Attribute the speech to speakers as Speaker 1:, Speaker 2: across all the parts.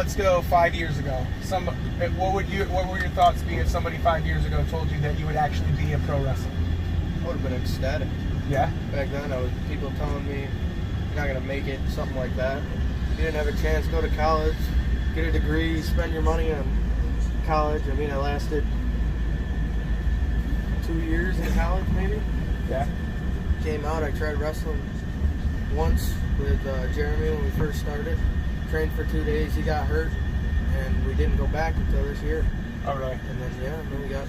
Speaker 1: let's go 5 years ago. What were your thoughts be if somebody 5 years ago told you that you would actually be a pro wrestler?
Speaker 2: I would have been ecstatic.
Speaker 1: Yeah.
Speaker 2: Back then, people telling me you're not gonna make it, something like that. You didn't have a chance to go to college, get a degree, spend your money on college. I mean, I lasted 2 years in college, maybe.
Speaker 1: Yeah.
Speaker 2: Came out, I tried wrestling once with Jeremy when we first started. Trained for 2 days, he got hurt, and we didn't go back until this year.
Speaker 1: Oh, really?
Speaker 2: And then we got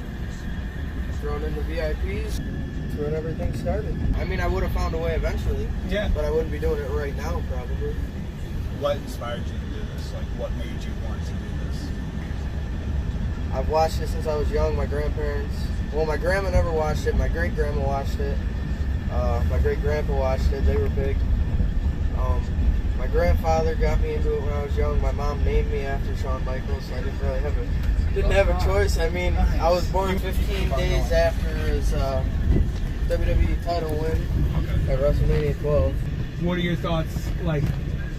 Speaker 2: thrown into VIPs. That's when everything started. I mean, I would have found a way eventually.
Speaker 1: Yeah.
Speaker 2: But I wouldn't be doing it right now, probably.
Speaker 3: What inspired you to do this? Like, what made you want to do this?
Speaker 2: I've watched it since I was young. My grandparents, well, my grandma never watched it. My great-grandma watched it. My great-grandpa watched it. They were big. My grandfather got me into it when I was young. My mom named me after Shawn Michaels, so I didn't really have a choice. I mean, I was born 15 days after his WWE title win at WrestleMania 12.
Speaker 1: What are your thoughts, like,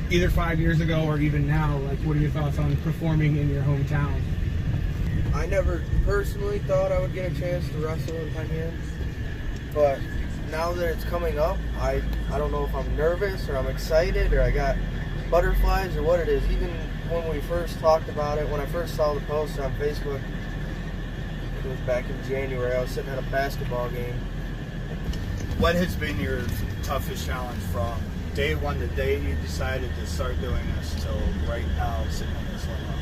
Speaker 1: either 5 years ago or even now? Like, what are your thoughts on performing in your hometown?
Speaker 2: I never personally thought I would get a chance to wrestle in 10 years, but now that it's coming up, I don't know if I'm nervous or I'm excited or I got butterflies or what it is. Even when we first talked about it, when I first saw the post on Facebook, it was back in January, I was sitting at a basketball game.
Speaker 3: What has been your toughest challenge from day one, the day you decided to start doing this, till right now sitting in this limo?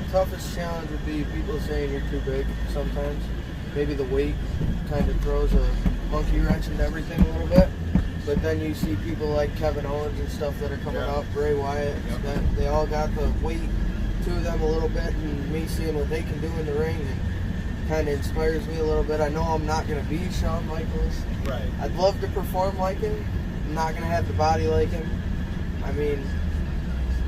Speaker 2: The toughest challenge would be people saying you're too big sometimes. Maybe the weight kind of throws a monkey wrench into everything a little bit. But then you see people like Kevin Owens and stuff that are coming up, Bray Wyatt, that they all got the weight to them a little bit, and me seeing what they can do in the ring and kind of inspires me a little bit. I know I'm not going to be Shawn Michaels.
Speaker 3: Right.
Speaker 2: I'd love to perform like him. I'm not going to have the body like him. I mean,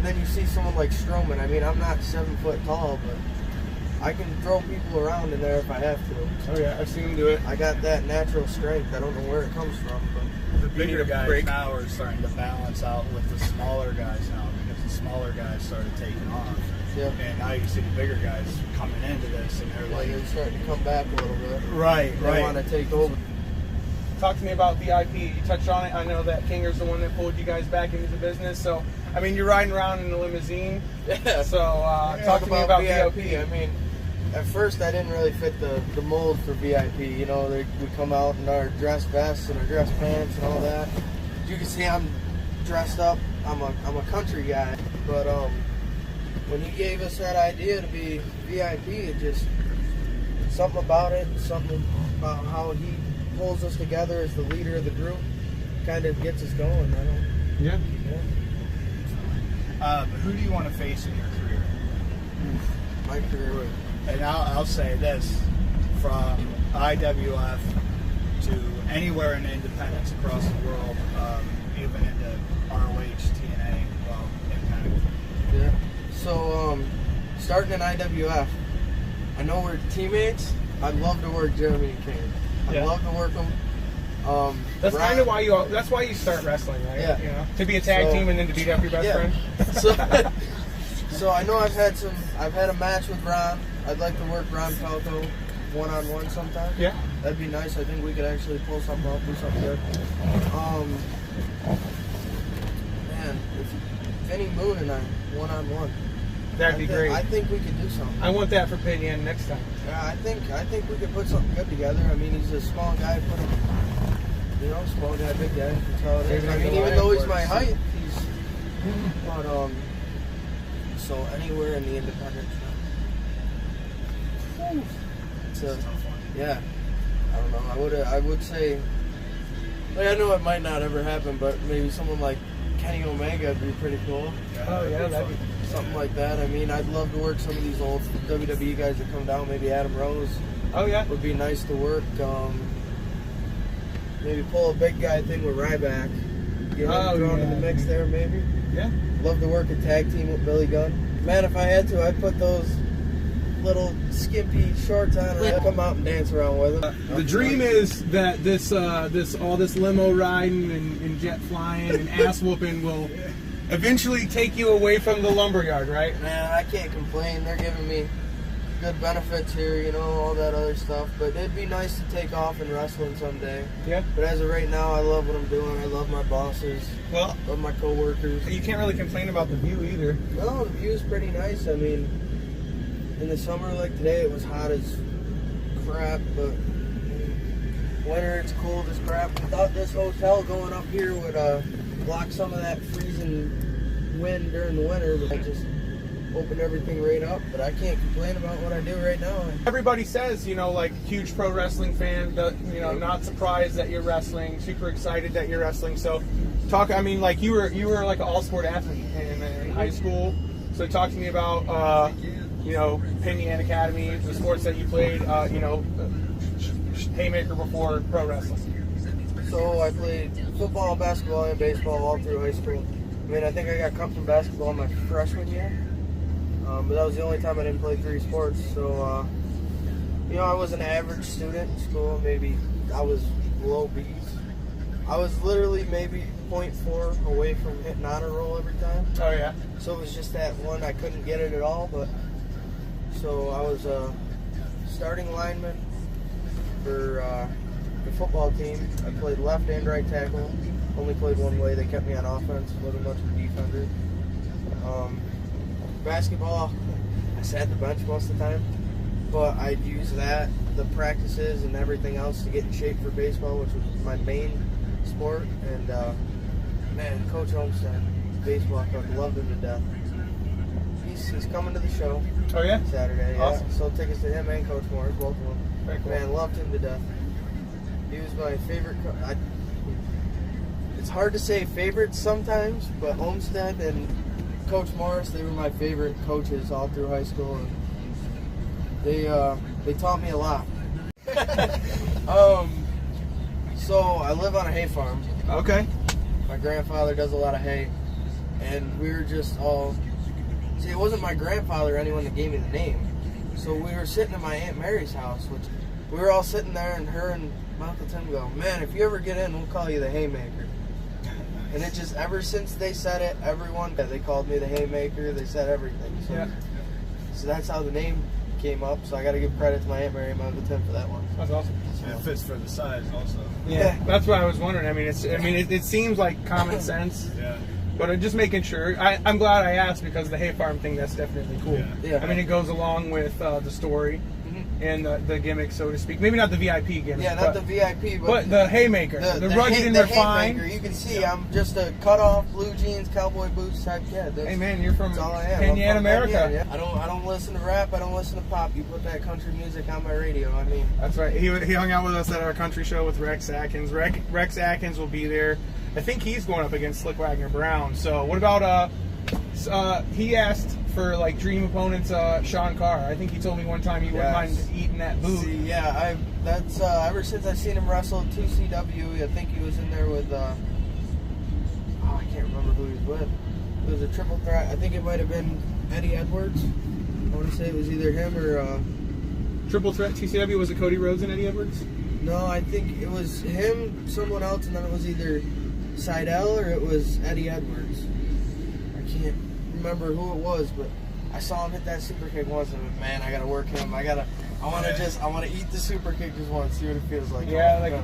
Speaker 2: then you see someone like Strowman. I mean, I'm not 7 foot tall, but I can throw people around in there if I have to.
Speaker 1: Oh, yeah, I've seen him do it.
Speaker 2: I got that natural strength. I don't know where it comes from, but
Speaker 3: The bigger guys now are starting to balance out with the smaller guys now, because the smaller guys started taking off.
Speaker 2: Yep.
Speaker 3: And now you see the bigger guys coming into this, and they're like,
Speaker 2: they're starting to come back a little bit.
Speaker 3: Right.
Speaker 2: They want to take over.
Speaker 1: Talk to me about VIP. You touched on it. I know that Kinger's the one that pulled you guys back into the business. So, I mean, you're riding around in a limousine.
Speaker 2: Yeah.
Speaker 1: So, talk to me about VIP.
Speaker 2: I mean, at first I didn't really fit the mold for VIP. You know, we come out in our dress vests and our dress pants and all that. You can see I'm dressed up. I'm a country guy. But when he gave us that idea to be VIP, it just something about it, something about how he pulls us together as the leader of the group, kind of gets us going.
Speaker 1: Yeah.
Speaker 3: who do you want to face in your career?
Speaker 2: My career.
Speaker 3: And I'll say this, from IWF to anywhere in independence across the world, even into ROH, TNA, well, Impact.
Speaker 2: Yeah. So, starting in IWF, I know we're teammates. I'd love to work Jeremy and Kane. I'd love to work them.
Speaker 1: That's kind of why that's why you start wrestling, right?
Speaker 2: Yeah.
Speaker 1: You know, to be a tag team and then to beat up your best friend.
Speaker 2: So I know I've had a match with Ron. I'd like to work Ron Falco one-on-one sometime.
Speaker 1: Yeah.
Speaker 2: That'd be nice. I think we could actually pull something up, do something good. Man, if Vinny Moon and I one-on-one.
Speaker 1: That'd be great.
Speaker 2: I think we could do something.
Speaker 1: I want that for Pin Yen next time.
Speaker 2: Yeah, I think we could put something good together. I mean, he's a small guy, small guy, big guy. That's how it is. I mean, even though he's my height, so anywhere in the independent. Yeah. I don't know. I would say, I know it might not ever happen, but maybe someone like Kenny Omega would be pretty cool.
Speaker 1: Oh yeah, that'd be
Speaker 2: something like that. I mean, I'd love to work some of these old WWE guys that come down. Maybe Adam Rose.
Speaker 1: Oh yeah,
Speaker 2: would be nice to work. Maybe pull a big guy thing with Ryback. Get him thrown in the mix there, maybe.
Speaker 1: Yeah.
Speaker 2: Love to work a tag team with Billy Gunn. Man, if I had to, I'd put those little skimpy shorts on and I'd come out and dance around with them.
Speaker 1: The dream is that all this limo riding and jet flying and ass whooping will eventually take you away from the lumberyard, right?
Speaker 2: Man, I can't complain. They're giving me good benefits here, you know, all that other stuff. But it'd be nice to take off in wrestling someday.
Speaker 1: Yeah.
Speaker 2: But as of right now, I love what I'm doing. I love my bosses.
Speaker 1: Well,
Speaker 2: love my coworkers.
Speaker 1: you can't really complain about the view either.
Speaker 2: No, the view's pretty nice. I mean, in the summer like today, it was hot as crap, but winter, it's cold as crap. I thought this hotel going up here would block some of that freezing wind during the winter, but I just opened everything right up. But I can't complain about what I do right now.
Speaker 1: Everybody says, you know, like huge pro wrestling fan, you know, not surprised that you're wrestling, super excited that you're wrestling. So talk, I mean, like you were like an all-sport athlete in high school. So talk to me about, you know, Pinyan Academy, the sports that you played, you know, Haymaker before pro wrestling.
Speaker 2: So I played football, basketball, and baseball all through high school. I mean, I think I got cut from basketball my freshman year, but that was the only time I didn't play 3 sports. So, you know, I was an average student in school. Maybe I was low B's. I was literally maybe 0.4 away from hitting honor roll every time.
Speaker 1: Oh yeah.
Speaker 2: So it was just that one, I couldn't get it at all. But so I was a starting lineman for the football team. I played left and right tackle. Only played one way. They kept me on offense. Wasn't much of a defender. Basketball, I sat the bench most of the time, but I'd use that, the practices and everything else to get in shape for baseball, which was my main sport. And man, Coach Homestead, baseball coach, loved him to death. He's coming to the show.
Speaker 1: Oh yeah?
Speaker 2: Saturday. Yeah.
Speaker 1: Awesome.
Speaker 2: Sold tickets to him and Coach Morris, both of them.
Speaker 1: Very cool.
Speaker 2: Man, loved him to death. He was my favorite. It's hard to say favorites sometimes, but Homestead and Coach Morris, they were my favorite coaches all through high school. And they taught me a lot. So I live on a hay farm.
Speaker 1: Okay.
Speaker 2: My grandfather does a lot of hay, and we were just all. See, it wasn't my grandfather or anyone that gave me the name. So we were sitting at my Aunt Mary's house, which we were all sitting there, and her and my Uncle Tim go, "Man, if you ever get in, we'll call you the Haymaker." And it just, ever since they said it, everyone, they called me the Haymaker, they said everything. So,
Speaker 1: Yeah.
Speaker 2: So that's how the name came up. So I got to give credit to my Aunt Mary and my Uncle Tim for that one.
Speaker 1: That's awesome.
Speaker 3: And it fits for the size also.
Speaker 1: Yeah, that's what I was wondering. I mean, it seems like common sense.
Speaker 3: Yeah.
Speaker 1: But I'm just making sure. I'm glad I asked because the hay farm thing, that's definitely cool.
Speaker 2: Yeah.
Speaker 1: I mean, it goes along with the story and the gimmick, so to speak. Maybe not the VIP gimmick.
Speaker 2: Yeah, not the VIP,
Speaker 1: but the Haymaker. The rugged and refined.
Speaker 2: Haymaker. You can see I'm just a cut-off blue jeans, cowboy boots type kid.
Speaker 1: Hey man, you're from
Speaker 2: That's all I am.
Speaker 1: Pinyan,
Speaker 2: I'm from
Speaker 1: America.
Speaker 2: Pinyan, yeah. I don't listen to rap. I don't listen to pop. You put that country music on my radio. I mean,
Speaker 1: That's right. He hung out with us at our country show with Rex Atkins. Rex Atkins will be there. I think he's going up against Slick Wagner Brown. So what about he asked for like dream opponents, Sean Carr. I think he told me one time he wouldn't mind eating that boot.
Speaker 2: See, yeah, that's ever since I seen him wrestle 2CW. I think he was in there with I can't remember who he was with. It was a triple threat. I think it might have been Eddie Edwards. I want to say it was either him or
Speaker 1: Triple threat TCW, was it Cody Rhodes and Eddie Edwards?
Speaker 2: no, I think it was him, someone else, and then it was either Seidel or it was Eddie Edwards. I can't remember who it was, but I saw him hit that super kick once, and man, I gotta work him. I want to eat the super kick just once, see what it feels like.
Speaker 1: Yeah, like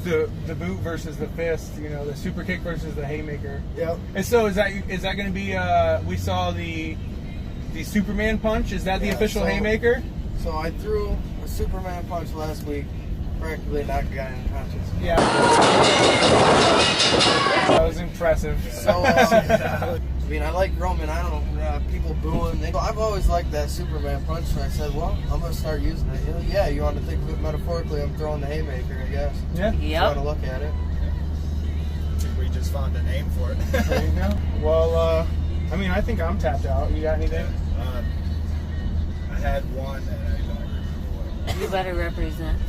Speaker 1: the boot versus the fist, you know, the super kick versus the haymaker.
Speaker 2: Yep.
Speaker 1: And so is that going to be? We saw the Superman punch. Is that the official haymaker?
Speaker 2: So I threw a Superman punch last week, practically knocked a guy unconscious.
Speaker 1: Yeah. That was impressive.
Speaker 2: So, I mean, I like Roman. I don't know, people booing. I've always liked that Superman punch, so I said, well, I'm going to start using it. You know, yeah, you want to think of it metaphorically, I'm throwing the haymaker, I guess.
Speaker 1: Yeah.
Speaker 2: You want to look at it.
Speaker 3: I think we just found a name for it.
Speaker 1: There you go. Well, I mean, I think I'm tapped out. You got anything?
Speaker 3: I had one, and I don't remember what.
Speaker 4: You better represent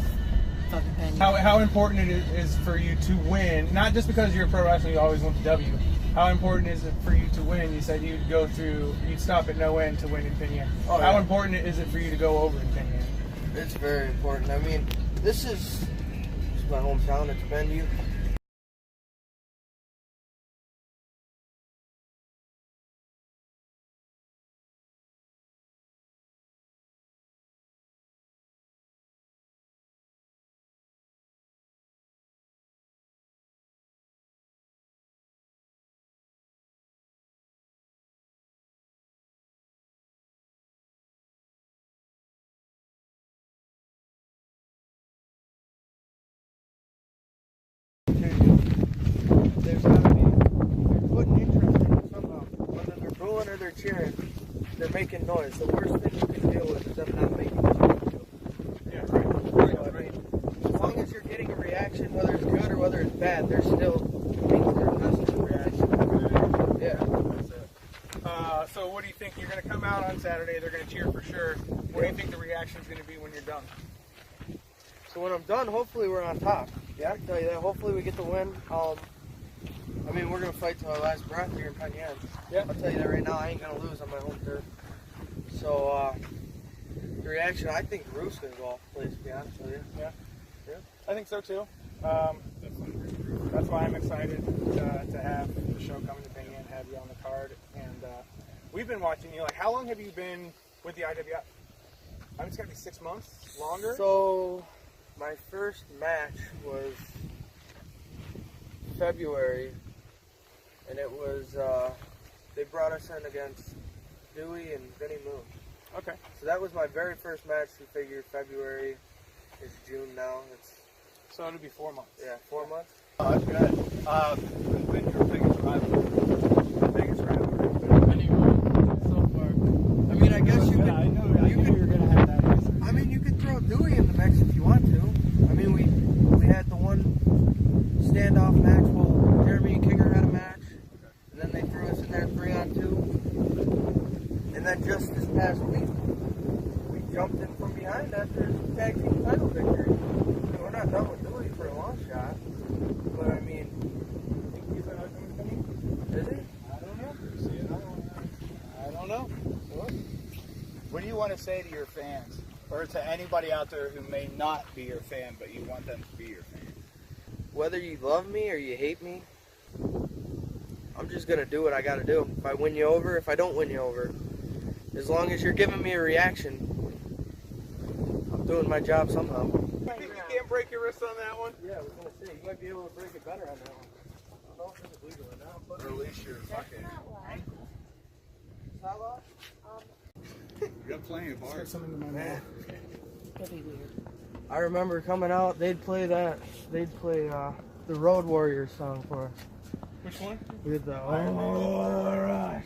Speaker 4: fucking Penny.
Speaker 1: How important it is for you to win, not just because you're a pro wrestler, you always want the W. How important is it for you to win? You said you'd stop at no end to win in Pinyan.
Speaker 2: Oh,
Speaker 1: How
Speaker 2: yeah.
Speaker 1: important is it for you to go over in Pinyan?
Speaker 2: It's very important. I mean, this is my hometown. It's been you. they're cheering, they're making noise. The worst thing you can deal with is them not making noise.
Speaker 1: Yeah, right.
Speaker 2: So, I mean, as long as you're getting a reaction, whether it's good or whether it's bad, they're still things they're invested in reaction. Yeah. That's it.
Speaker 1: So what do you think? You're going to come out on Saturday. They're going to cheer for sure. What do you think the reaction is going to be when you're done?
Speaker 2: So when I'm done, hopefully we're on top. Yeah, I can tell you that. Hopefully we get the win. I mean, we're going to fight to our last breath here in Penn.
Speaker 1: Yeah.
Speaker 2: I'll tell you that right now. I ain't going to lose on my home turf. So, the reaction, I think the roof's going to go off the place, to be honest with you.
Speaker 1: Yeah. I think so too. That's why I'm excited to have the show coming to Penn and have you on the card. And we've been watching you. Like, how long have you been with the IWF? I mean, it's got to be 6 months, longer?
Speaker 2: So, my first match was February, and it was, they brought us in against Dewey and Vinnie Moon.
Speaker 1: Okay.
Speaker 2: So that was my very first match. You figure February is June now.
Speaker 1: So it'll be 4 months.
Speaker 2: Yeah, 4 months.
Speaker 3: Oh, that's good. Who's been your biggest rival?
Speaker 2: Biggest rivalry.
Speaker 4: So far.
Speaker 2: I mean, I guess you could.
Speaker 3: I knew you were going to have that answer.
Speaker 2: I mean, you could throw Dewey in the mix if you want to. I mean, we had the one standoff match. Well, Jeremy and Kinger had a match, and then they threw us in there 3-on-2. And then just this past week, we jumped in from behind after a tag team title victory. We're not done with Dewey for a long shot, but I mean, is he?
Speaker 3: I don't know. I don't know. What do you want to say to your fans, or to anybody out there who may not be your fan, but you want them to be your fan?
Speaker 2: Whether you love me or you hate me, I'm just gonna do what I gotta do. If I win you over, if I don't win you over, as long as you're giving me a reaction, I'm doing my job somehow.
Speaker 1: You think you can't break your wrist on that one?
Speaker 2: Yeah, I was gonna say, you might be able to break it better on that one. I don't know if this is legal or not, but
Speaker 3: Release your fucking ankle.
Speaker 2: it's not locked.
Speaker 3: You got plenty of bars.
Speaker 1: Something in my mouth.
Speaker 4: That'd be weird.
Speaker 2: I remember coming out, they'd play the Road Warriors song for us.
Speaker 1: Which one?
Speaker 2: With the Oh Rush.